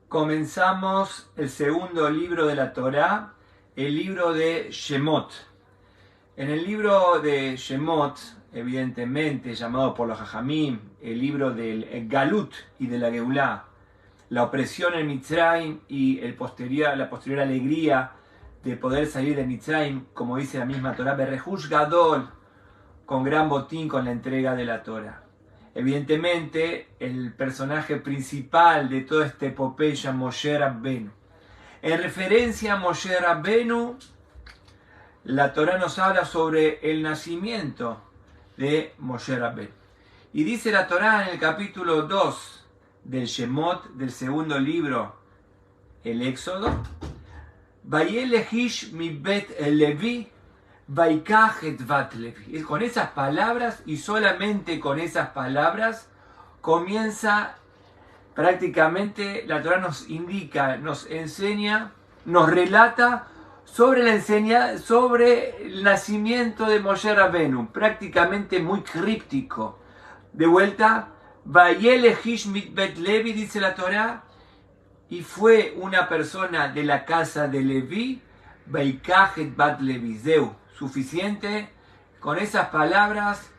comenzamos el segundo libro de la Torá, el libro de Shemot. En el libro de Shemot, evidentemente llamado por los Jajamim, el libro del Galut y de la Geulá, la opresión en Mitzrayim y la posterior alegría de poder salir de Mitzrayim, como dice la misma Torá, Berehush Gadol, con gran botín con la entrega de la Torá. Evidentemente, el personaje principal de toda esta epopeya, Moshe Rabbenu. En referencia a Moshe Rabbenu, la Torá nos habla sobre el nacimiento de Moshe Rabbenu. Y dice la Torá en el capítulo 2 del Shemot, del segundo libro, el Éxodo, Vayelehish mi bet Levi, Vaikach et vat Levi. Con esas palabras y solamente con esas palabras comienza prácticamente, la Torá nos indica, nos enseña, nos relata sobre el nacimiento de Moshe Rabbenu, prácticamente muy críptico. De vuelta, Vayelehish mit bet Levi, dice la Torá, y fue una persona de la casa de Leví, Vaikach et vat Levi, Zeu. Suficiente. Con esas palabras,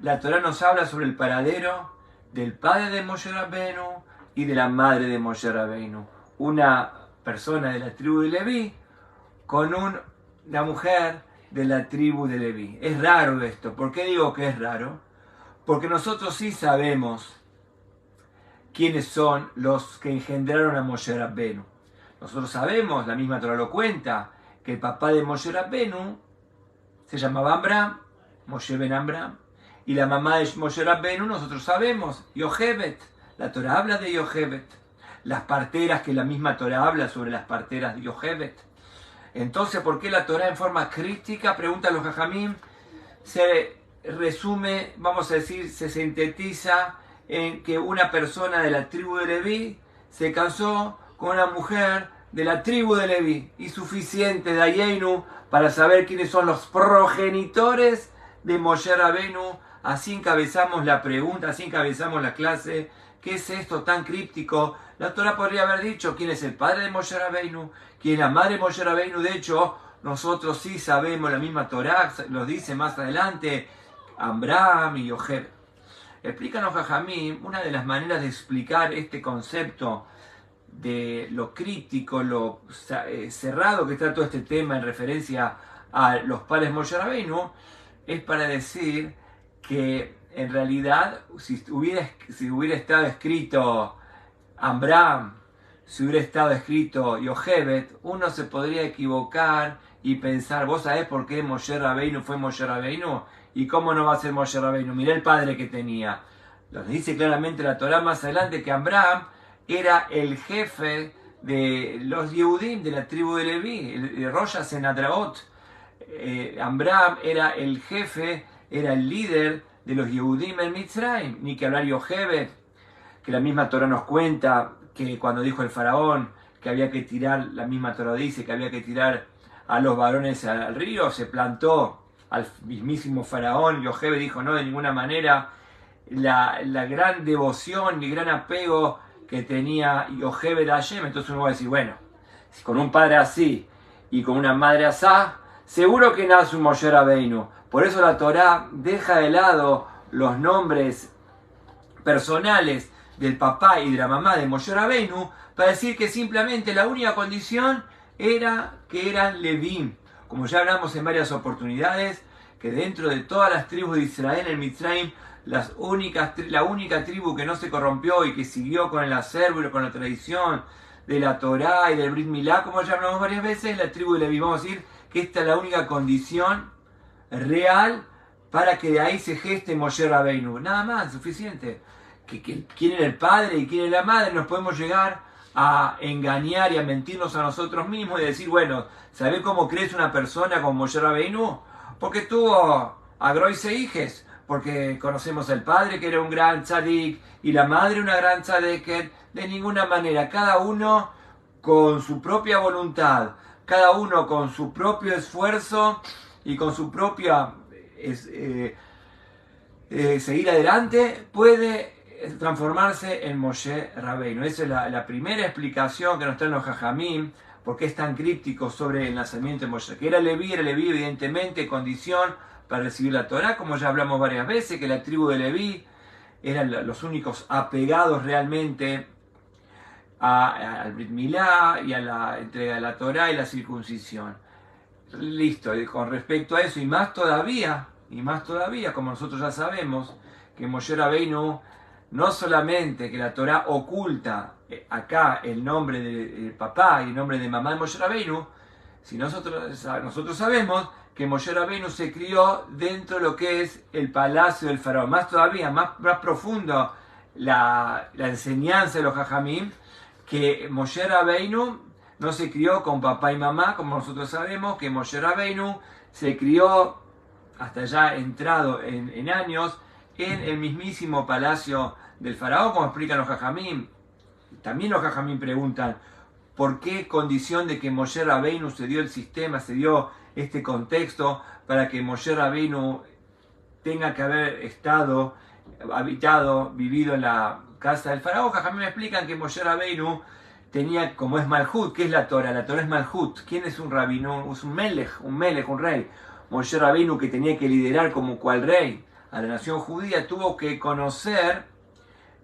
la Torá nos habla sobre el paradero del padre de Moshe Rabbenu y de la madre de Moshe Rabbenu. Una persona de la tribu de Leví con una mujer de la tribu de Leví. Es raro esto. ¿Por qué digo que es raro? Porque nosotros sí sabemos quiénes son los que engendraron a Moshe Rabbenu. Nosotros sabemos, la misma Torá lo cuenta, que el papá de Moshe Rabbenu se llamaba Amram, Moshe ben Amram, y la mamá de Moshe Rabbenu nosotros sabemos, Yochebed. La Torá habla de Yochebed. Las parteras, que la misma Torá habla sobre las parteras de Yochebed. Entonces, ¿por qué la Torá en forma crítica, preguntan los Jajamim, se resume, vamos a decir, se sintetiza en que una persona de la tribu de Leví se casó con una mujer de la tribu de Leví? Y suficiente, Dayenu, para saber quiénes son los progenitores de Moshe Rabbenu. Así encabezamos la pregunta, así encabezamos la clase. ¿Qué es esto tan críptico? La Torá podría haber dicho quién es el padre de Moshe Rabbenu, quién es la madre de Moshe Rabbenu. De hecho, nosotros sí sabemos, la misma Torá lo dice más adelante, Amram y Yochebed. Explícanos, Jajamim, una de las maneras de explicar este concepto de lo críptico, lo cerrado que está todo este tema en referencia a los padres de Moshe Rabbenu, es para decir que en realidad si hubiera estado escrito Amram, si hubiera estado escrito Yochebed, uno se podría equivocar y pensar, ¿vos sabés por qué Moshe Rabbenu fue Moshe Rabbenu? ¿Y cómo no va a ser Moshe Rabbenu? Mirá el padre que tenía. Nos dice claramente la Torá más adelante que Amram era el jefe de los Yehudim, de la tribu de Leví, el Rosh Hashanah. Amram era el jefe, era el líder de los Yehudim en Mitzrayim. Ni que hablar Yochebed, que la misma Torá nos cuenta que cuando dijo el faraón que había que tirar, la misma Torá dice que había que tirar a los varones al río, se plantó al mismísimo faraón. Yochebed dijo, no, de ninguna manera. La gran devoción y gran apego que tenía Yochebed a Hashem. Entonces uno va a decir, bueno, si con un padre así y con una madre asá, seguro que nace un Moshe Rabbenu. Por eso la Torá deja de lado los nombres personales del papá y de la mamá de Moshe Rabbenu para decir que simplemente la única condición era que eran Levim. Como ya hablamos en varias oportunidades, que dentro de todas las tribus de Israel en Mitzrayim, la única tribu que no se corrompió y que siguió con el acervo y con la tradición de la Torá y del Brit Milá, como ya hablamos varias veces, la tribu de Leví. Vamos a decir que esta es la única condición real para que de ahí se geste Moshe Rabbenu. Nada más, suficiente. Quién era el padre y quién era la madre, nos podemos llegar a engañar y a mentirnos a nosotros mismos y decir, bueno, ¿sabés cómo crece una persona como Moshe Rabbenu? Porque tuvo a Groise hijes. Porque conocemos al padre que era un gran tzadik y la madre una gran tzadeket. De ninguna manera, cada uno con su propia voluntad, cada uno con su propio esfuerzo y con su propia seguir adelante, puede transformarse en Moshe Rabbeinu. Esa es la primera explicación que nos traen los Jajamim, por qué es tan críptico sobre el nacimiento de Moshe. Que era Leví evidentemente condición para recibir la Torá, como ya hablamos varias veces, que la tribu de Leví eran los únicos apegados realmente al Brit Milá y a la entrega de la Torá y la circuncisión. Listo, y con respecto a eso, y más todavía, como nosotros ya sabemos, que Moshe Rabbeinu no solamente que la Torá oculta acá el nombre de papá y el nombre de mamá de Moshe Rabbeinu, sino nosotros sabemos que Moshe Rabbeinu se crió dentro de lo que es el palacio del faraón. Más todavía, más profundo la enseñanza de los Jajamim, que Moshe Rabbeinu no se crió con papá y mamá, como nosotros sabemos, que Moshe Rabbeinu se crió hasta ya entrado en años en el mismísimo palacio del faraón, como explican los Jajamim. También los Jajamim preguntan por qué condición de que Moshe Rabbeinu se dio el sistema, se dio este contexto para que Moshe Rabbeinu tenga que haber vivido en la casa del faraón. Jajamim me explican que Moshe Rabbeinu tenía, como es Malhut, ¿qué es la Torah? La Torah es Malhut. ¿Quién es un rabino? Es un melech, un rey. Moshe Rabbeinu, que tenía que liderar como cual rey a la nación judía, tuvo que conocer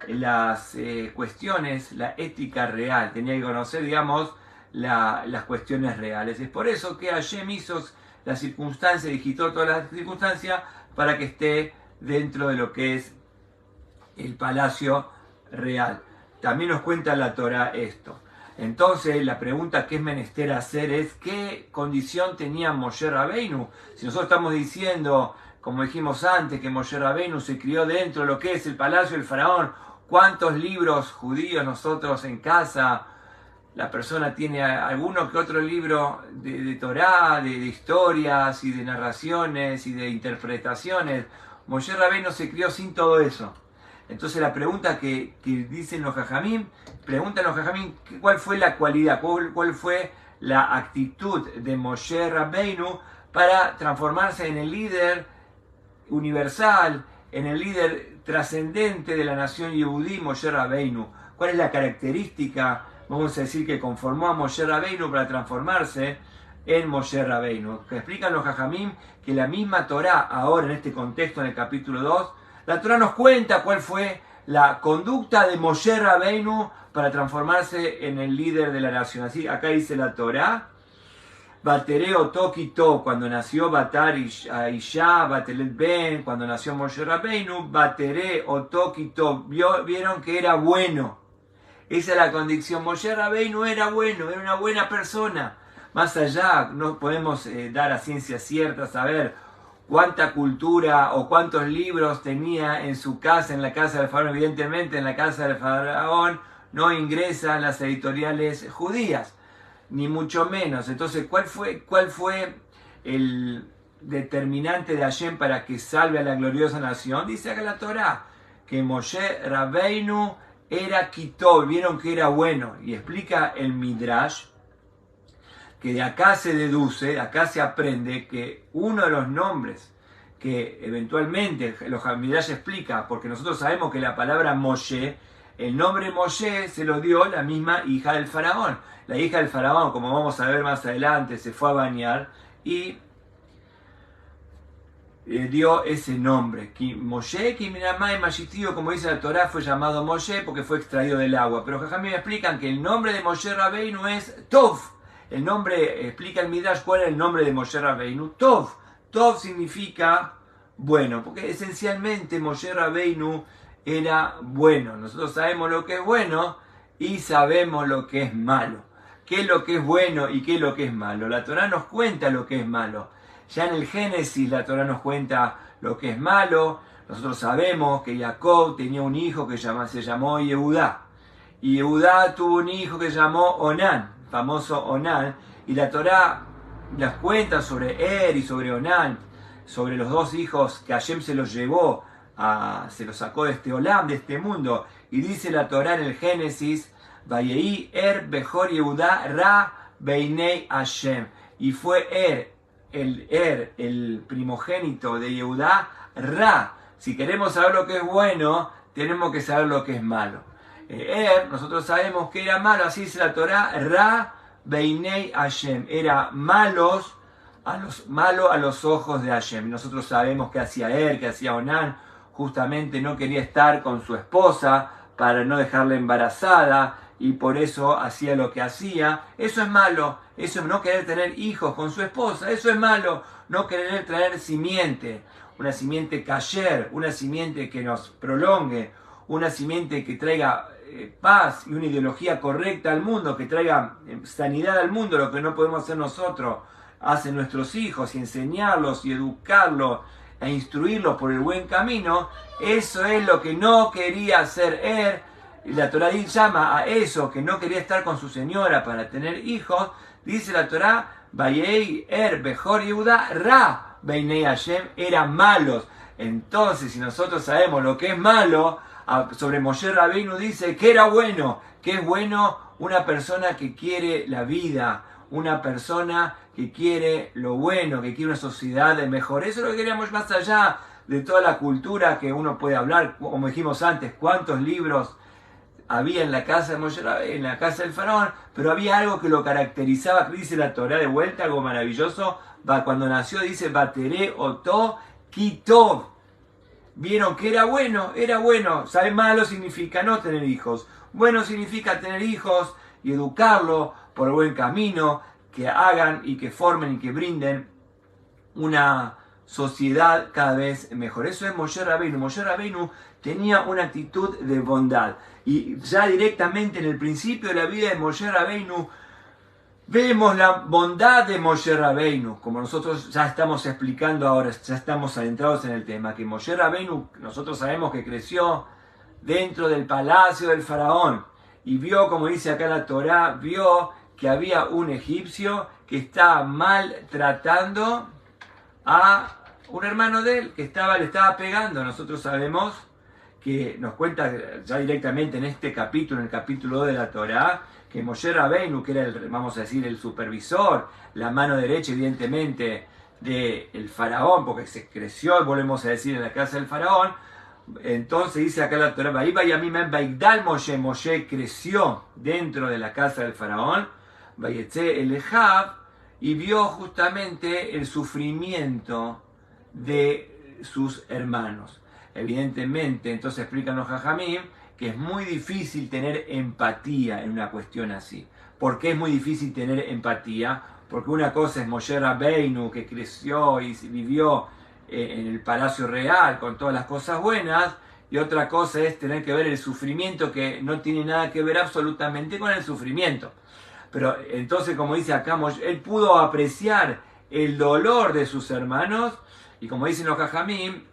las cuestiones, la ética real. Tenía que conocer, digamos, las cuestiones reales. Es por eso que Hashem hizo las circunstancias, digitó todas las circunstancias para que esté dentro de lo que es el palacio real. También nos cuenta la Torah esto. Entonces la pregunta que es menester hacer es ¿qué condición tenía Moshe Rabbeinu? Si nosotros estamos diciendo, como dijimos antes, que Moshe Rabbeinu se crió dentro de lo que es el palacio del faraón, ¿cuántos libros judíos nosotros en casa? La persona tiene alguno que otro libro de Torah, de historias y de narraciones y de interpretaciones. Moshe Rabbeinu se crió sin todo eso. Entonces la pregunta que dicen los Jajamim, preguntan los Jajamim cuál fue la cualidad, cuál fue la actitud de Moshe Rabbeinu para transformarse en el líder universal, en el líder trascendente de la nación Yehudí, Moshe Rabbeinu. ¿Cuál es la característica, vamos a decir, que conformó a Moshe Rabbeinu para transformarse en Moshe Rabbeinu? Que explican los Jajamim que la misma Torá, ahora en este contexto, en el capítulo 2, la Torá nos cuenta cuál fue la conducta de Moshe Rabbeinu para transformarse en el líder de la nación. Así, acá dice la Torá, Batere Otokito, cuando nació Batar Aisha, Batelet Ben, cuando nació Moshe Rabbeinu, Batere Otokito, vieron que era bueno. Esa es la condición. Moshe Rabbeinu era bueno, era una buena persona. Más allá, no podemos dar a ciencia cierta, saber cuánta cultura o cuántos libros tenía en su casa, en la casa del faraón. Evidentemente en la casa del faraón no ingresan las editoriales judías, ni mucho menos. Entonces, ¿cuál fue el determinante de Hashem para que salve a la gloriosa nación? Dice acá la Torá, que Moshe Rabbeinu era Kitov, vieron que era bueno. Y explica el Midrash, que de acá se deduce, de acá se aprende que uno de los nombres que eventualmente los Midrash explica, porque nosotros sabemos que la palabra Moshe, el nombre Moshe se lo dio la misma hija del faraón. La hija del faraón, como vamos a ver más adelante, se fue a bañar y dio ese nombre. Moshe, como dice la Torá, fue llamado Moshe porque fue extraído del agua. Pero Jajamim me explican que el nombre de Moshe Rabbeinu es Tov. El nombre, explica el Midrash cuál es el nombre de Moshe Rabbeinu. Tov. Tov significa bueno, porque esencialmente Moshe Rabbeinu era bueno. Nosotros sabemos lo que es bueno y sabemos lo que es malo. ¿Qué es lo que es bueno y qué es lo que es malo? La Torá nos cuenta lo que es malo. Ya en el Génesis la Torá nos cuenta lo que es malo. Nosotros sabemos que Jacob tenía un hijo que se llamó Yehudá. Y Yehudá tuvo un hijo que se llamó Onán, famoso Onán. Y la Torá las cuenta sobre y sobre Onán, sobre los dos hijos que Hashem se los llevó, se los sacó de este olam, de este mundo. Y dice la Torá en el Génesis, Vayehi Bejor Yehudá Ra Beinei Hashem. Y fue el primogénito de Yehudá, Ra. Si queremos saber lo que es bueno, tenemos que saber lo que es malo. Nosotros sabemos que era malo, así dice la Torá, Ra Beinei Hashem, era malo a los ojos de Hashem. Nosotros sabemos que hacía que hacía Onán, justamente no quería estar con su esposa para no dejarla embarazada y por eso hacía lo que hacía. Eso es malo, eso es no querer tener hijos con su esposa, eso es malo, no querer traer simiente, una simiente kasher, una simiente que nos prolongue, una simiente que traiga paz y una ideología correcta al mundo, que traiga sanidad al mundo, lo que no podemos hacer nosotros, hacen nuestros hijos, y enseñarlos y educarlos e instruirlos por el buen camino. Eso es lo que no quería hacer y la Torá llama a eso, que no quería estar con su señora para tener hijos. Dice la Torá, Vayei Bejor Yehuda Ra Beinei Hashem, eran malos. Entonces, si nosotros sabemos lo que es malo, sobre Moshe Rabbeinu dice que era bueno, que es bueno una persona que quiere la vida, una persona que quiere lo bueno, que quiere una sociedad mejor. Eso es lo que queríamos, más allá de toda la cultura que uno puede hablar, como dijimos antes, cuántos libros había en la casa de Moshe Rabbeinu, en la casa del faraón, pero había algo que lo caracterizaba, que dice la Torá de vuelta, algo maravilloso. Cuando nació dice Bateré Oto Kitov. Vieron que era bueno. ¿Sabe? Malo significa no tener hijos. Bueno significa tener hijos y educarlo por el buen camino, que hagan y que formen y que brinden una sociedad cada vez mejor. Eso es Moshe Rabbeinu. Moshe Rabbeinu tenía una actitud de bondad. Y ya directamente en el principio de la vida de Moshe Rabbeinu vemos la bondad de Moshe Rabbeinu, como nosotros ya estamos explicando ahora, ya estamos adentrados en el tema, que Moshe Rabbeinu, nosotros sabemos que creció dentro del palacio del faraón y vio, como dice acá la Torá, vio que había un egipcio que estaba maltratando a un hermano de él, que le estaba pegando. Nosotros sabemos que nos cuenta ya directamente en este capítulo, en el capítulo 2 de la Torá, que Moshe Rabbeinu, que era el supervisor, la mano derecha evidentemente del faraón, porque se creció, volvemos a decir, en la casa del faraón. Entonces dice acá la Torá, Moshe creció dentro de la casa del faraón, y vio justamente el sufrimiento de sus hermanos. Evidentemente, entonces explican los Jajamim, que es muy difícil tener empatía en una cuestión así. ¿Por qué es muy difícil tener empatía? Porque una cosa es Moshe Rabbeinu, que creció y vivió en el palacio real con todas las cosas buenas, y otra cosa es tener que ver el sufrimiento, que no tiene nada que ver absolutamente con el sufrimiento. Pero entonces, como dice acá, él pudo apreciar el dolor de sus hermanos, y como dicen los Jajamim,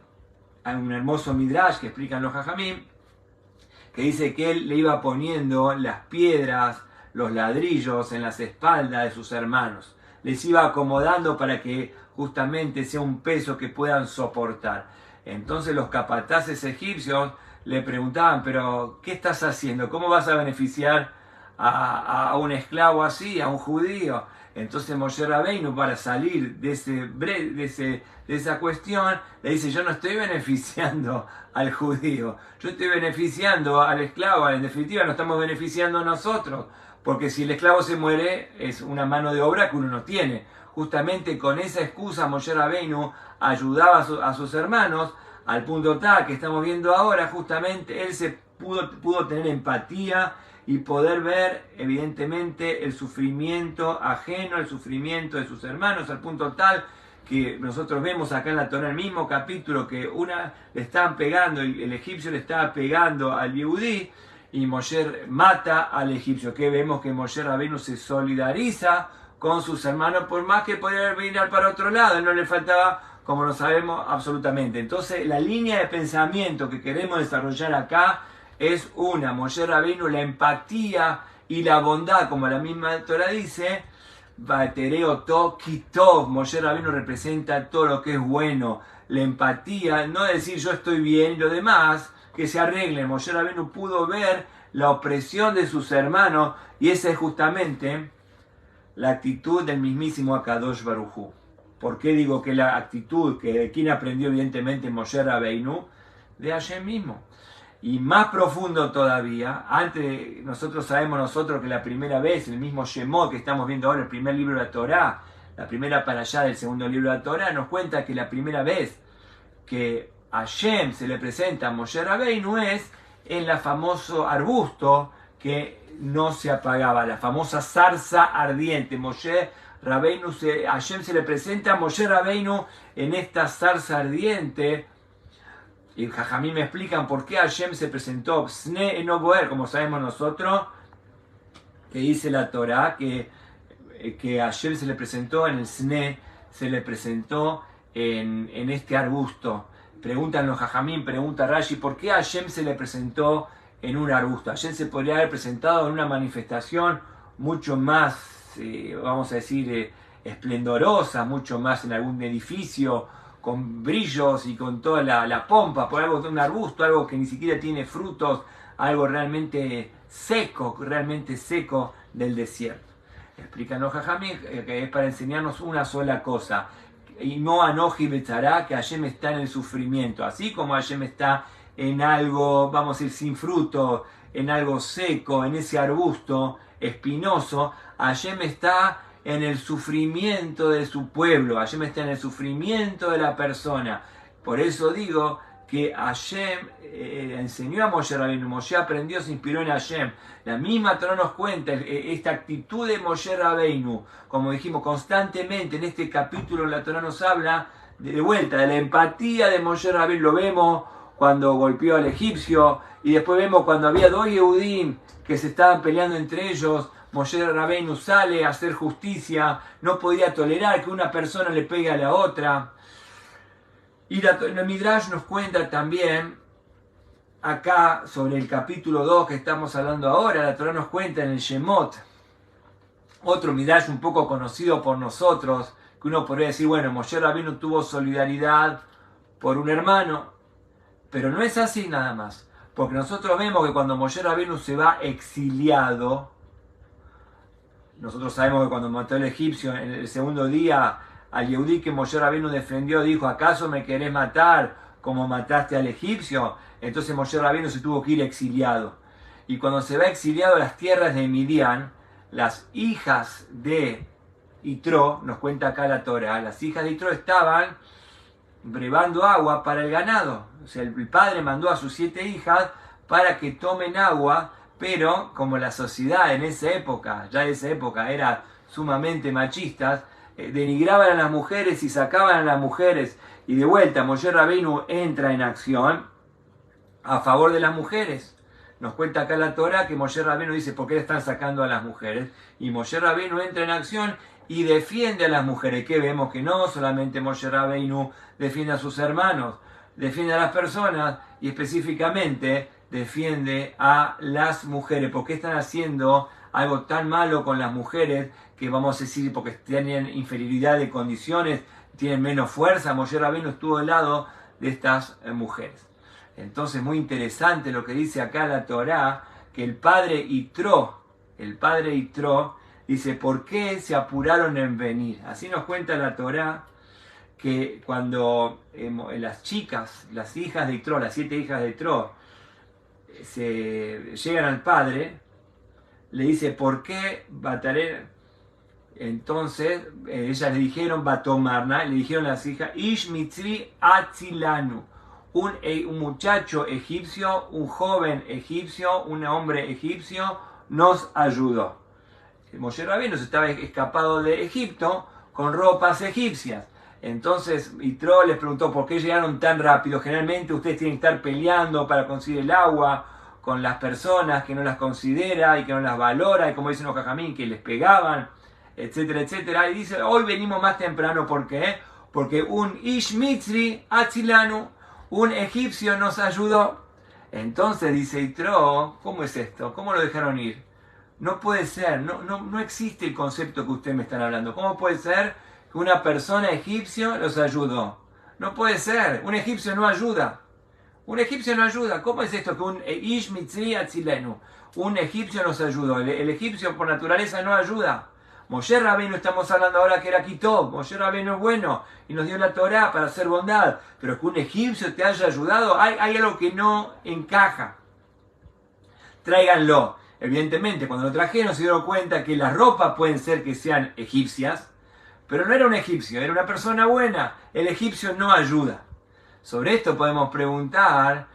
hay un hermoso midrash que explican los Jajamim, que dice que él le iba poniendo las piedras, los ladrillos en las espaldas de sus hermanos. Les iba acomodando para que justamente sea un peso que puedan soportar. Entonces los capataces egipcios le preguntaban, pero ¿qué estás haciendo? ¿Cómo vas a beneficiar a un esclavo así, a un judío? Entonces Moshe Rabbeinu, para salir de esa cuestión, le dice, yo no estoy beneficiando al judío, yo estoy beneficiando al esclavo. En definitiva no estamos beneficiando nosotros, porque si el esclavo se muere es una mano de obra que uno no tiene. Justamente con esa excusa Moshe Rabbeinu ayudaba a sus hermanos, al punto tal que estamos viendo ahora. Justamente él se pudo tener empatía y poder ver evidentemente el sufrimiento ajeno, el sufrimiento de sus hermanos, al punto tal que nosotros vemos acá en la Torá, en el mismo capítulo, que le estaban pegando, el egipcio le estaba pegando al Yehudí, y Moshe mata al egipcio. Que vemos que Moshe Rabbeinu se solidariza con sus hermanos, por más que podía mirar para otro lado, no le faltaba, como lo sabemos, absolutamente. Entonces la línea de pensamiento que queremos desarrollar acá es una, Moshe Rabbeinu, la empatía y la bondad, como la misma Torah dice, Batereo to kitov. Moshe Rabbeinu representa todo lo que es bueno, la empatía, no decir yo estoy bien y lo demás que se arregle. Moshe Rabbeinu pudo ver la opresión de sus hermanos, y esa es justamente la actitud del mismísimo Akadosh Baruj Hu. ¿Por qué digo que la actitud, que de quien aprendió evidentemente Moshe Rabbeinu? De Hashem mismo. y más profundo todavía. Antes, sabemos que la primera vez, el mismo Shemot que estamos viendo ahora, el primer libro de la Torá, la primera parashá del segundo libro de la Torá, nos cuenta que la primera vez que a Hashem se le presenta a Moshe Rabbeinu es en la famoso arbusto que no se apagaba, la famosa zarza ardiente. Hashem se le presenta a Moshe Rabbeinu en esta zarza ardiente. Y Jajamim me explican por qué Hashem se presentó Sne Enoboer, como sabemos nosotros, que dice la Torah, que Hashem se le presentó en el Sne, se le presentó en este arbusto. Preguntan los Jajamim, pregunta Rashi, ¿por qué Hashem se le presentó en un arbusto? Hashem se podría haber presentado en una manifestación mucho más, vamos a decir, esplendorosa, mucho más en algún edificio, con brillos y con toda la pompa, por algo de un arbusto, algo que ni siquiera tiene frutos, algo realmente seco del desierto. Explican los Jajamim que es para enseñarnos una sola cosa, y no Anoji Betzará, que Hashem está en el sufrimiento, así como Hashem está en algo, vamos a decir, sin fruto, en algo seco, en ese arbusto espinoso, Hashem está en el sufrimiento de su pueblo, Hashem está en el sufrimiento de la persona. Por eso digo que Hashem enseñó a Moshe Rabbeinu, Moshe aprendió, se inspiró en Hashem. La misma Torah nos cuenta esta actitud de Moshe Rabbeinu, como dijimos constantemente en este capítulo, la Torah nos habla de vuelta de la empatía de Moshe Rabbeinu. Lo vemos cuando golpeó al egipcio, y después vemos cuando había dos Yehudim que se estaban peleando entre ellos. Moshe Rabbeinu sale a hacer justicia, no podía tolerar que una persona le pegue a la otra. Y el Midrash nos cuenta también, acá sobre el capítulo 2 que estamos hablando ahora, la Torah nos cuenta en el Shemot, otro Midrash un poco conocido por nosotros, que uno podría decir, bueno, Moshe Rabbeinu tuvo solidaridad por un hermano, pero no es así nada más, porque nosotros vemos que cuando Moshe Rabbeinu se va exiliado, nosotros sabemos que cuando mató al egipcio en el segundo día, al Yehudí que Moshe Rabbeinu defendió, dijo, ¿acaso me querés matar como mataste al egipcio? Entonces Moshe Rabbeinu se tuvo que ir exiliado. Y cuando se va exiliado a las tierras de Midian, las hijas de Yitro, nos cuenta acá la Torah, las hijas de Yitro estaban brevando agua para el ganado. O sea, el padre mandó a sus 7 hijas para que tomen agua, pero como la sociedad en esa época, ya en esa época era sumamente machistas, denigraban a las mujeres y sacaban a las mujeres, y de vuelta Moshe Rabbeinu entra en acción a favor de las mujeres. Nos cuenta acá la Torah que Moshe Rabbeinu dice, ¿por qué le están sacando a las mujeres? Y Moshe Rabbeinu entra en acción y defiende a las mujeres, que vemos que no solamente Moshe Rabbeinu defiende a sus hermanos, defiende a las personas y específicamente defiende a las mujeres. ¿Por qué están haciendo algo tan malo con las mujeres? Que vamos a decir porque tienen inferioridad de condiciones, tienen menos fuerza. Moshe Rabbeinu estuvo del lado de estas mujeres. Entonces, muy interesante lo que dice acá la Torá, que el padre Yitro, dice, ¿por qué se apuraron en venir? Así nos cuenta la Torá, que cuando las chicas, las hijas de Yitro, las 7 hijas de Yitro, llegan al padre, le dice, ¿por qué Bataré? Entonces ellas le dijeron, Batomarna, le dijeron a las hijas, Ish Mitzri Atzilanu, un muchacho egipcio, un joven egipcio, un hombre egipcio, nos ayudó. Moshe Rabbeinu se estaba escapado de Egipto con ropas egipcias. Entonces Yitro les preguntó, ¿por qué llegaron tan rápido? Generalmente ustedes tienen que estar peleando para conseguir el agua con las personas que no las considera y que no las valora, y como dicen los Jajamín, que les pegaban, etcétera, etcétera. Y dice, hoy venimos más temprano, ¿por qué? Porque un Ish Mitzri Atzilanu, un egipcio nos ayudó. Entonces dice Yitro, ¿cómo es esto? ¿Cómo lo dejaron ir? No puede ser, no existe el concepto que ustedes me están hablando. ¿Cómo puede ser que una persona egipcio los ayudó? No puede ser, un egipcio no ayuda. Un egipcio no ayuda. ¿Cómo es esto que un Ish Mitzri Atzilenu, un egipcio nos ayudó? El egipcio por naturaleza no ayuda. Moshe Rabbeinu, estamos hablando ahora que era Kitov, Moshe Rabbeinu es bueno y nos dio la Torá para hacer bondad, pero que un egipcio te haya ayudado, hay algo que no encaja. tráiganlo. Evidentemente, cuando lo trajeron se dieron cuenta que las ropas pueden ser que sean egipcias, pero no era un egipcio, era una persona buena. El egipcio no ayuda. Sobre esto podemos preguntar,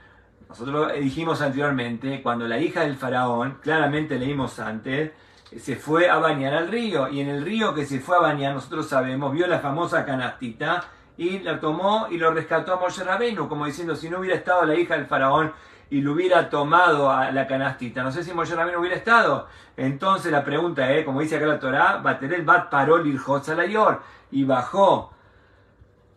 nosotros dijimos anteriormente, cuando la hija del faraón, claramente leímos antes, se fue a bañar al río, y en el río que se fue a bañar, nosotros sabemos, vio la famosa canastita, y la tomó y lo rescató a Moshe Rabbeinu, como diciendo, si no hubiera estado la hija del faraón y lo hubiera tomado a la canastita, no sé si Moshe Rabbeinu hubiera estado. Entonces la pregunta es, como dice acá la Torá, Baterel bat parol ilhot salayor, y bajó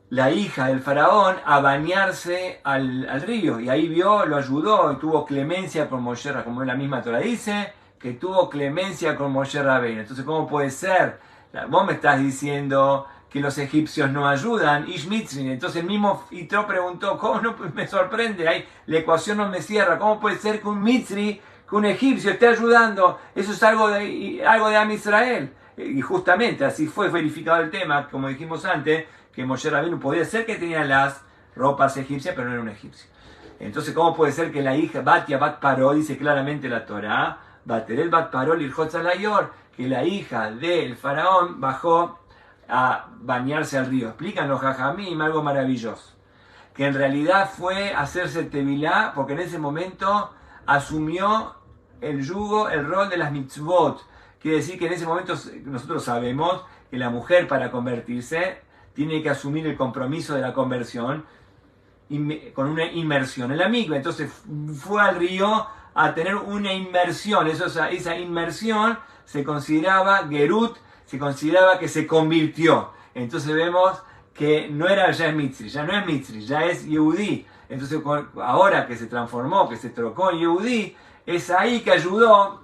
la hija del faraón a bañarse al río, y ahí vio, lo ayudó, y tuvo clemencia con Moshe Rabbeinu, como la misma Torá dice, que tuvo clemencia con Moshe Rabbeinu. Entonces, ¿cómo puede ser? Vos me estás diciendo que los egipcios no ayudan, Ish Mitzri. Entonces el mismo Yitro preguntó, ¿cómo no me sorprende? Ahí la ecuación no me cierra. ¿Cómo puede ser que un Mitzri, que un egipcio esté ayudando? Eso es algo de Am Israel. Y justamente así fue verificado el tema, como dijimos antes, que Moshe Rabbeinu podía ser que tenía las ropas egipcias, pero no era un egipcio. Entonces, ¿cómo puede ser que la hija, Batia Bat Paró, dice claramente la Torá, Baterel Bat Paró Ilhot Salayor, que la hija del faraón bajó a bañarse al río? Explican los jajamim algo maravilloso, que en realidad fue hacerse tevilá, porque en ese momento asumió el yugo, el rol de las mitzvot. Quiere decir que en ese momento nosotros sabemos que la mujer para convertirse tiene que asumir el compromiso de la conversión con una inmersión en la mikvah. Entonces fue al río a tener una inmersión. Esa inmersión se consideraba gerut, se consideraba que se convirtió. Entonces vemos que no era ya Mitzri, ya no es Mitzri, ya es Yehudí. Entonces ahora que se transformó, que se trocó en Yehudí, es ahí que ayudó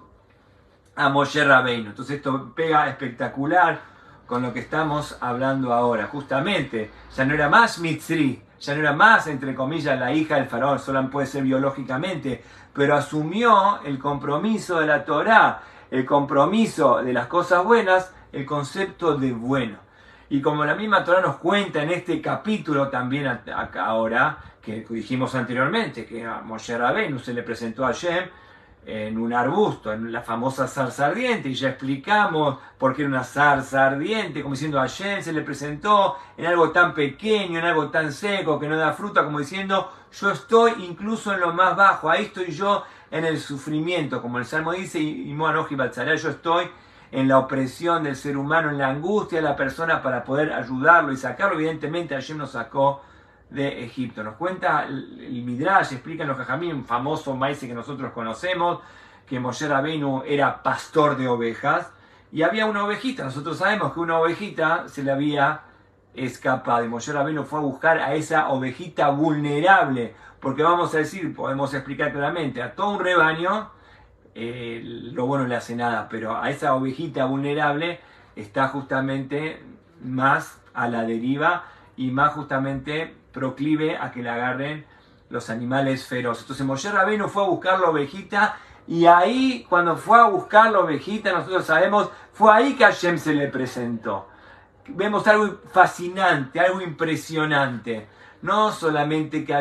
a Moshe Rabbeinu. Entonces esto pega espectacular con lo que estamos hablando ahora. Justamente, ya no era más Mitzri, ya no era más, entre comillas, la hija del faraón, solo puede ser biológicamente, pero asumió el compromiso de la Torá, el compromiso de las cosas buenas, el concepto de bueno. Y como la misma Torá nos cuenta en este capítulo también acá ahora, que dijimos anteriormente, que a Moshe Rabbeinu se le presentó a Hashem en un arbusto, en la famosa zarza ardiente, y ya explicamos por qué era una zarza ardiente, como diciendo a Hashem se le presentó en algo tan pequeño, en algo tan seco, que no da fruta, como diciendo, yo estoy incluso en lo más bajo, ahí estoy yo en el sufrimiento, como el Salmo dice, yo estoy en la opresión del ser humano, en la angustia de la persona para poder ayudarlo y sacarlo. Evidentemente Hashem nos sacó de Egipto. Nos cuenta el Midrash, explican los Jajamim, un famoso maíz que nosotros conocemos, que Moshe Rabbeinu era pastor de ovejas, y había una ovejita. Nosotros sabemos que una ovejita se le había escapado, y Moshe Rabbeinu fue a buscar a esa ovejita vulnerable, porque vamos a decir, podemos explicar claramente, a todo un rebaño, lo bueno no le hace nada, pero a esa ovejita vulnerable está justamente más a la deriva y más justamente proclive a que la agarren los animales feroces. Entonces Moshe Rabbeinu fue a buscar la ovejita, y ahí, cuando fue a buscar la ovejita, nosotros sabemos, fue ahí que Hashem se le presentó. Vemos algo fascinante, algo impresionante. No solamente que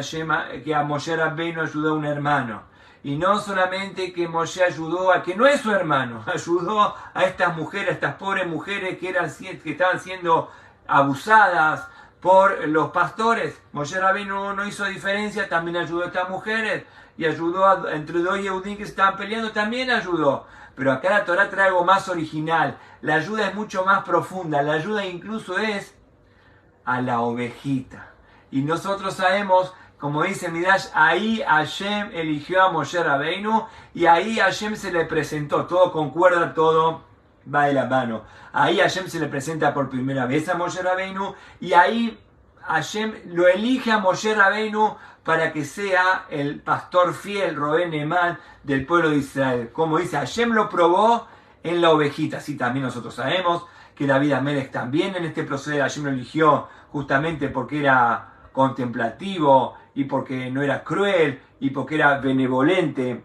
a Moshe Rabbeinu ayudó a un hermano, y no solamente que Moshe ayudó a que no es su hermano, ayudó a estas mujeres, a estas pobres mujeres que estaban siendo abusadas por los pastores. Moshe Rabbeinu no hizo diferencia, también ayudó a estas mujeres, y ayudó entre dos Yehudim que se estaban peleando, también ayudó. Pero acá la Torá trae algo más original, la ayuda es mucho más profunda, la ayuda incluso es a la ovejita. Y nosotros sabemos, como dice Midrash, ahí Hashem eligió a Moshe Rabbeinu, y ahí Hashem se le presentó, todo concuerda, todo va de la mano. Ahí Hashem se le presenta por primera vez a Moshe Rabbeinu, y ahí Hashem lo elige a Moshe Rabbeinu para que sea el pastor fiel, Roé Neemán, del pueblo de Israel. Como dice, Hashem lo probó en la ovejita. Así también nosotros sabemos que David Amelech también en este proceso Hashem lo eligió justamente porque era contemplativo, y porque no era cruel, y porque era benevolente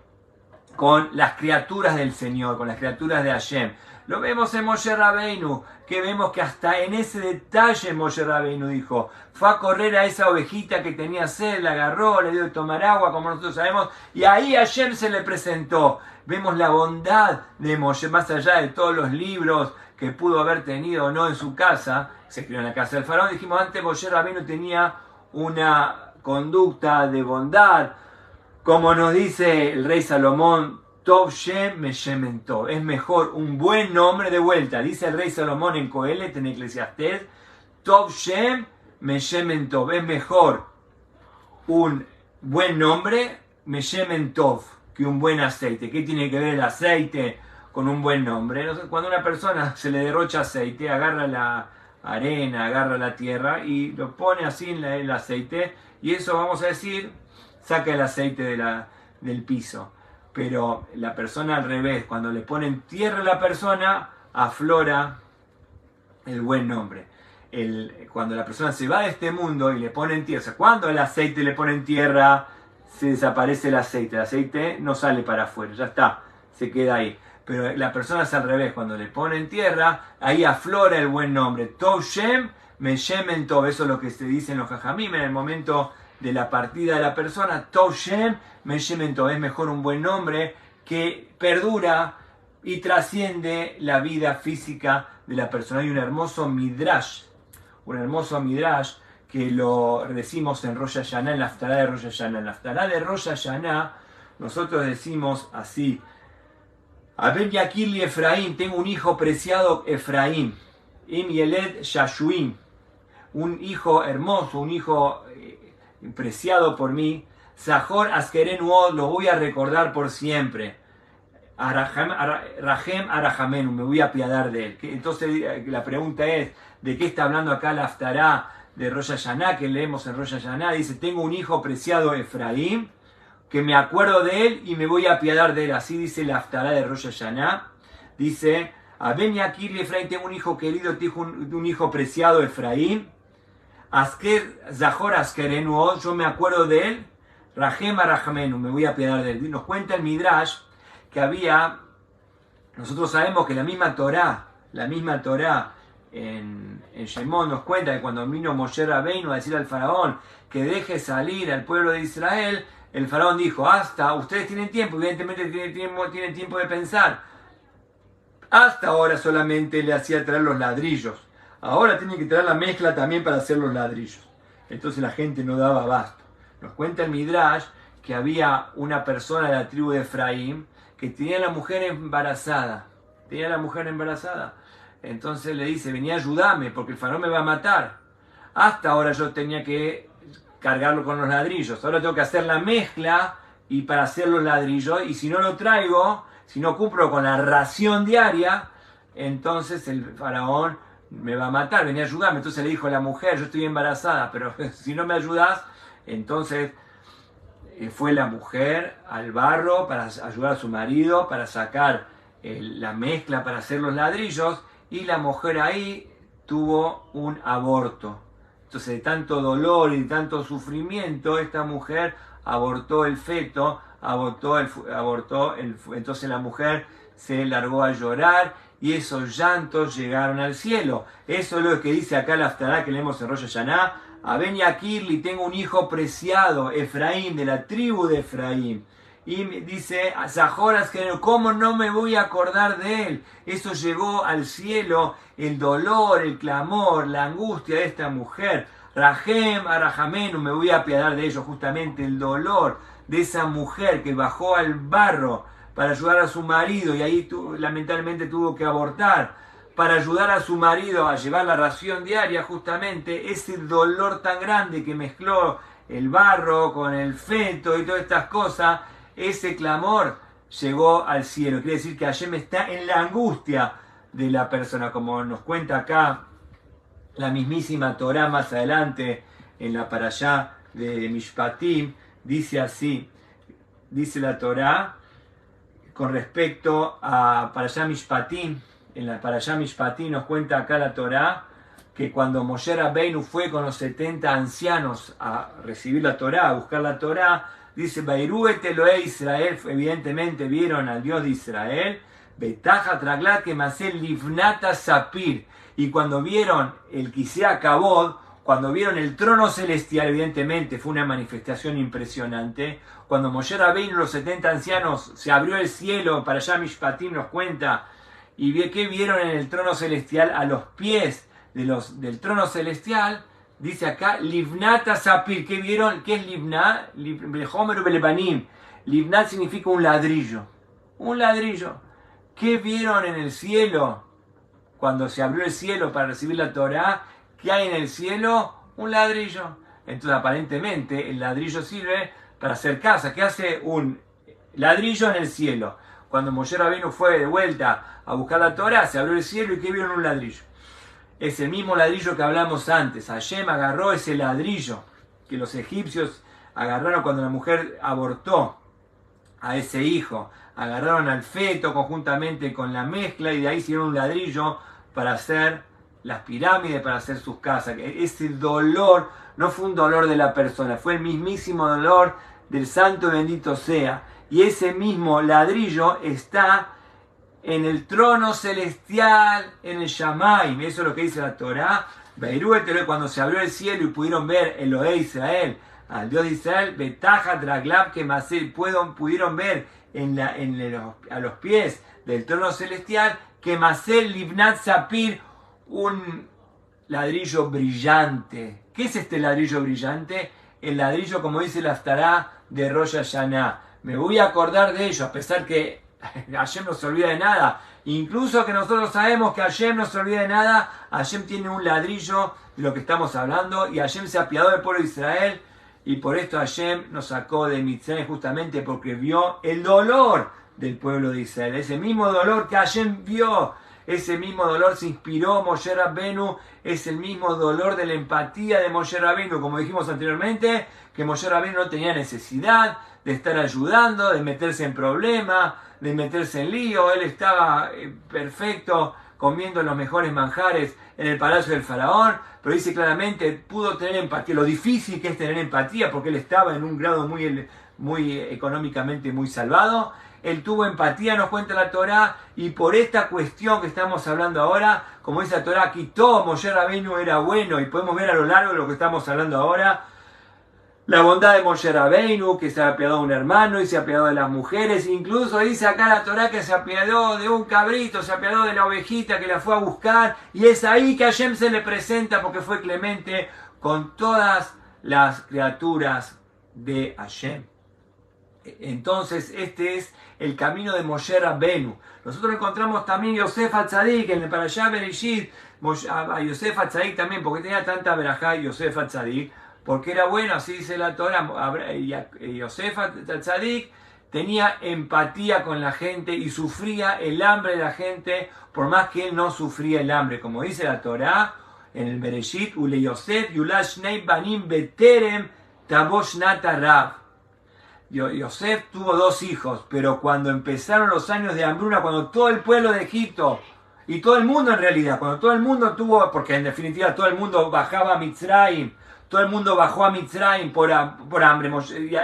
con las criaturas del Señor, con las criaturas de Hashem. Lo vemos en Moshe Rabbeinu, que vemos que hasta en ese detalle Moshe Rabbeinu dijo, fue a correr a esa ovejita que tenía sed, la agarró, le dio de tomar agua, como nosotros sabemos, y ahí Hashem se le presentó. Vemos la bondad de Moshe, más allá de todos los libros que pudo haber tenido o no en su casa, se escribió en la casa del faraón. Dijimos antes, Moshe Rabbeinu tenía una conducta de bondad, como nos dice el rey Salomón, Tov Shem Meshemen Tov. Es mejor un buen nombre, de vuelta, dice el rey Salomón en Coelet, en Eclesiastés, Tov Shem Meshemen Tov. Es mejor un buen nombre, Meshemen Tov, que un buen aceite. ¿Qué tiene que ver el aceite con un buen nombre? Cuando a una persona se le derrocha aceite, agarra la arena, agarra la tierra y lo pone así en el aceite, y eso, vamos a decir, saca el aceite del piso. Pero la persona al revés, cuando le ponen tierra a la persona, aflora el buen nombre. Cuando la persona se va de este mundo y le ponen tierra, o sea, cuando el aceite le ponen tierra, se desaparece el aceite no sale para afuera, ya está, se queda ahí. Pero la persona es al revés, cuando le ponen tierra, ahí aflora el buen nombre. Tov Shem, Meshemen Tov, eso es lo que se dice en los Jajamim en el momento de la partida de la persona. Tov Shem, Meshemen Tov, es mejor un buen nombre que perdura y trasciende la vida física de la persona. Hay un hermoso midrash que lo decimos en Rosh Hashanah, en la Haftará de Rosh Hashanah. En la Haftará de Rosh Hashanah nosotros decimos así: Aben Yakirli Efraín, tengo un hijo preciado Efraín, Im Yeled Shashuim, un hijo hermoso, un hijo preciado por mí, Zahor Askerenu Od, lo voy a recordar por siempre, Rahem Arahamenu, me voy a apiadar de él. Entonces la pregunta es, ¿de qué está hablando acá la Haftará de Rosh Hashanah, que leemos en Rosh Hashanah? Dice, tengo un hijo preciado Efraín, que me acuerdo de él y me voy a apiadar de él. Así dice la Haftará de Rosh Hashanah. Dice, Aben Yakirli Efraín, tengo un hijo querido, tengo un hijo preciado Efraín, Zahor Askerenu Od, yo me acuerdo de él, Rahem Arahamenu, me voy a apiadar de él. Nos cuenta el Midrash que nosotros sabemos que la misma Torá en Shemot nos cuenta que cuando vino Moshe Rabbeinu a decir al faraón que deje salir al pueblo de Israel, el faraón dijo, ustedes tienen tiempo, evidentemente tienen tiempo de pensar. Hasta ahora solamente le hacía traer los ladrillos. Ahora tiene que traer la mezcla también para hacer los ladrillos. Entonces la gente no daba abasto. Nos cuenta el Midrash que había una persona de la tribu de Efraín que tenía a la mujer embarazada. Entonces le dice, vení, ayúdame, porque el faraón me va a matar. Hasta ahora yo tenía que cargarlo con los ladrillos. Ahora tengo que hacer la mezcla y para hacer los ladrillos. Y si no lo traigo, si no cumplo con la ración diaria, entonces el faraón me va a matar. Vení, ayúdame. Entonces le dijo a la mujer, yo estoy embarazada, pero si no me ayudas, entonces fue la mujer al barro para ayudar a su marido, para sacar la mezcla para hacer los ladrillos, y la mujer ahí tuvo un aborto. Entonces, de tanto dolor y de tanto sufrimiento, esta mujer abortó el feto, entonces la mujer se largó a llorar y esos llantos llegaron al cielo. Eso es lo que dice acá la Haftará que leemos en Rosh Hashanah. Aben Yakirli, tengo un hijo preciado, Efraín, de la tribu de Efraín. Y dice, Zahoras, ¿cómo no me voy a acordar de él? Eso llegó al cielo, el dolor, el clamor, la angustia de esta mujer. Rahem Arahamenu, me voy a apiadar de ellos, justamente el dolor de esa mujer que bajó al barro para ayudar a su marido y ahí lamentablemente tuvo que abortar, para ayudar a su marido a llevar la ración diaria, justamente ese dolor tan grande que mezcló el barro con el feto y todas estas cosas. Ese clamor llegó al cielo. Quiere decir que Hashem está en la angustia de la persona. Como nos cuenta acá la mismísima Torá más adelante en la parashá de Mishpatim, dice así, dice la Torá con respecto a parashá Mishpatim. En la parashá Mishpatim nos cuenta acá la Torá que cuando Moshe Rabbeinu fue con los 70 ancianos a recibir la Torá, a buscar la Torá, dice, Beirú et Elohe Israel, evidentemente vieron al Dios de Israel, Betaja Traglat que Masel Livnata Sapir, y cuando vieron el Kisea Kabod, cuando vieron el trono celestial, evidentemente fue una manifestación impresionante. Cuando Moshe Rabbeinu, los 70 ancianos, se abrió el cielo, para allá Mishpatim nos cuenta, y ¿qué vieron en el trono celestial? A los pies del trono celestial, dice acá, Livnata Sapir. ¿Qué vieron? ¿Qué es Livna? Homer Belebanim. Livnat significa un ladrillo. Un ladrillo. ¿Qué vieron en el cielo? Cuando se abrió el cielo para recibir la Torá, ¿qué hay en el cielo? Un ladrillo. Entonces aparentemente el ladrillo sirve para hacer casa. ¿Qué hace un ladrillo en el cielo? Cuando Moshe Rabbeinu fue de vuelta a buscar la Torá, se abrió el cielo y ¿qué vieron? Un ladrillo. Es el mismo ladrillo que hablamos antes. Hashem agarró ese ladrillo que los egipcios agarraron cuando la mujer abortó a ese hijo. Agarraron al feto conjuntamente con la mezcla y de ahí hicieron un ladrillo para hacer las pirámides, para hacer sus casas. Ese dolor no fue un dolor de la persona, fue el mismísimo dolor del santo bendito sea. Y ese mismo ladrillo está en el trono celestial, en el Shamaim. Eso es lo que dice la Torá. Beirú et Elohe, cuando se abrió el cielo y pudieron ver Elohe Israel, al Dios de Israel, Betaja Draglab que Masel, pudieron ver a los pies del trono celestial que Masel Livnat Sapir, un ladrillo brillante. ¿Qué es este ladrillo brillante? El ladrillo, como dice la Haftará de Rosh Hashanah. Me voy a acordar de ello, a pesar que Hashem no se olvida de nada. Incluso que nosotros sabemos que Hashem no se olvida de nada, Hashem tiene un ladrillo de lo que estamos hablando y Hashem se apiadó del pueblo de Israel y por esto Hashem nos sacó de Mitzrayim justamente porque vio el dolor del pueblo de Israel. Ese mismo dolor que Hashem vio, ese mismo dolor se inspiró Moshe Rabbeinu, es el mismo dolor de la empatía de Moshe Rabbeinu, como dijimos anteriormente, que Moshe Rabbeinu no tenía necesidad de estar ayudando, de meterse en problemas, de meterse en lío. Él estaba perfecto, comiendo los mejores manjares en el palacio del faraón, pero dice claramente, pudo tener empatía, lo difícil que es tener empatía, porque él estaba en un grado muy económicamente muy salvado. Él tuvo empatía, nos cuenta la Torá, y por esta cuestión que estamos hablando ahora, como dice la Torá, aquí todo Moshe Rabbeinu era bueno, y podemos ver a lo largo de lo que estamos hablando ahora, la bondad de Moshe Rabbeinu, que se apiadó de un hermano y se apiadó de las mujeres. Incluso dice acá la Torá que se apiadó de un cabrito, se apiadó de la ovejita que la fue a buscar. Y es ahí que Hashem se le presenta porque fue clemente con todas las criaturas de Hashem. Entonces este es el camino de Moshe Rabbeinu. Nosotros encontramos también Yosef HaTzadik en el Parashá Bereshit, a Yosef HaTzadik también, porque tenía tanta verajá Yosef HaTzadik, porque era bueno, así dice la Torá. Yosef HaTzadik tenía empatía con la gente y sufría el hambre de la gente, por más que él no sufría el hambre. Como dice la Torá en el Bereshit, Ule Yosef Yulash Shnei Banim Beterem Tabosh Nata Rav. Yosef tuvo 2 hijos, pero cuando empezaron los años de hambruna, cuando todo el pueblo de Egipto, y todo el mundo en realidad, cuando todo el mundo tuvo, porque en definitiva todo el mundo bajaba a Mitzrayim, todo el mundo bajó a Mitzrayim por hambre.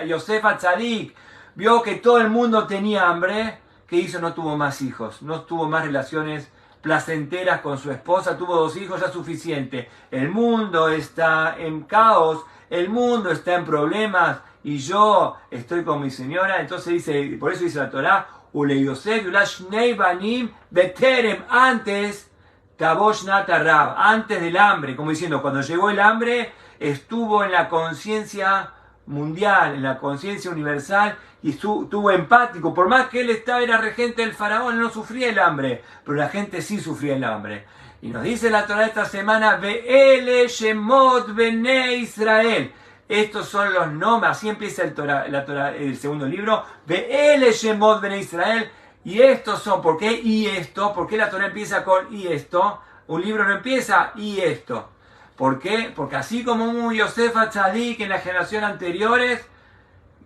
Yosef HaTzadik vio que todo el mundo tenía hambre. ¿Qué hizo? No tuvo más hijos, no tuvo más relaciones placenteras con su esposa, tuvo 2 hijos, ya suficiente. El mundo está en caos, el mundo está en problemas y yo estoy con mi señora. Entonces dice, por eso dice la Torá, Ule Yosef Yulash Shnei Banim Beterem, antes Tabosh Nata Rav, antes del hambre, como diciendo, cuando llegó el hambre, estuvo en la conciencia mundial, en la conciencia universal y estuvo empático. Por más que él era regente del faraón, no sufría el hambre, pero la gente sí sufría el hambre. Y nos dice la Torá esta semana, Ve'ele Shemot Bnei Israel. Estos son los nombres, así empieza la Torá, el segundo libro, Ve'ele Shemot Bnei Israel. Y estos son, ¿por qué y esto? ¿Por qué la Torá empieza con y esto? Un libro no empieza y esto. ¿Por qué? Porque así como un Yosef HaTzadik en las generaciones anteriores,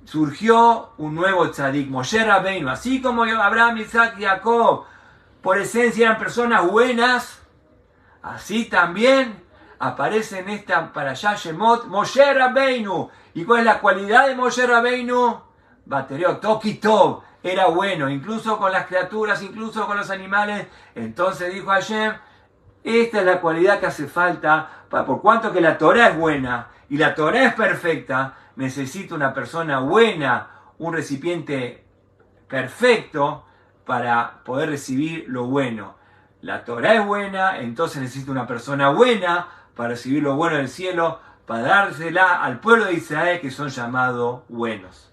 surgió un nuevo tzadik, Moshe Rabbeinu. Así como Abraham, Isaac y Jacob, por esencia eran personas buenas, así también aparece en esta para allá Shemot Moshe Rabbeinu. ¿Y cuál es la cualidad de Moshe Rabbeinu? Baterio, Toki Tov, era bueno, incluso con las criaturas, incluso con los animales. Entonces dijo Hashem, esta es la cualidad que hace falta, por cuanto que la Torah es buena y la Torah es perfecta, necesito una persona buena, un recipiente perfecto para poder recibir lo bueno. La Torah es buena, entonces necesito una persona buena para recibir lo bueno del cielo, para dársela al pueblo de Israel que son llamados buenos.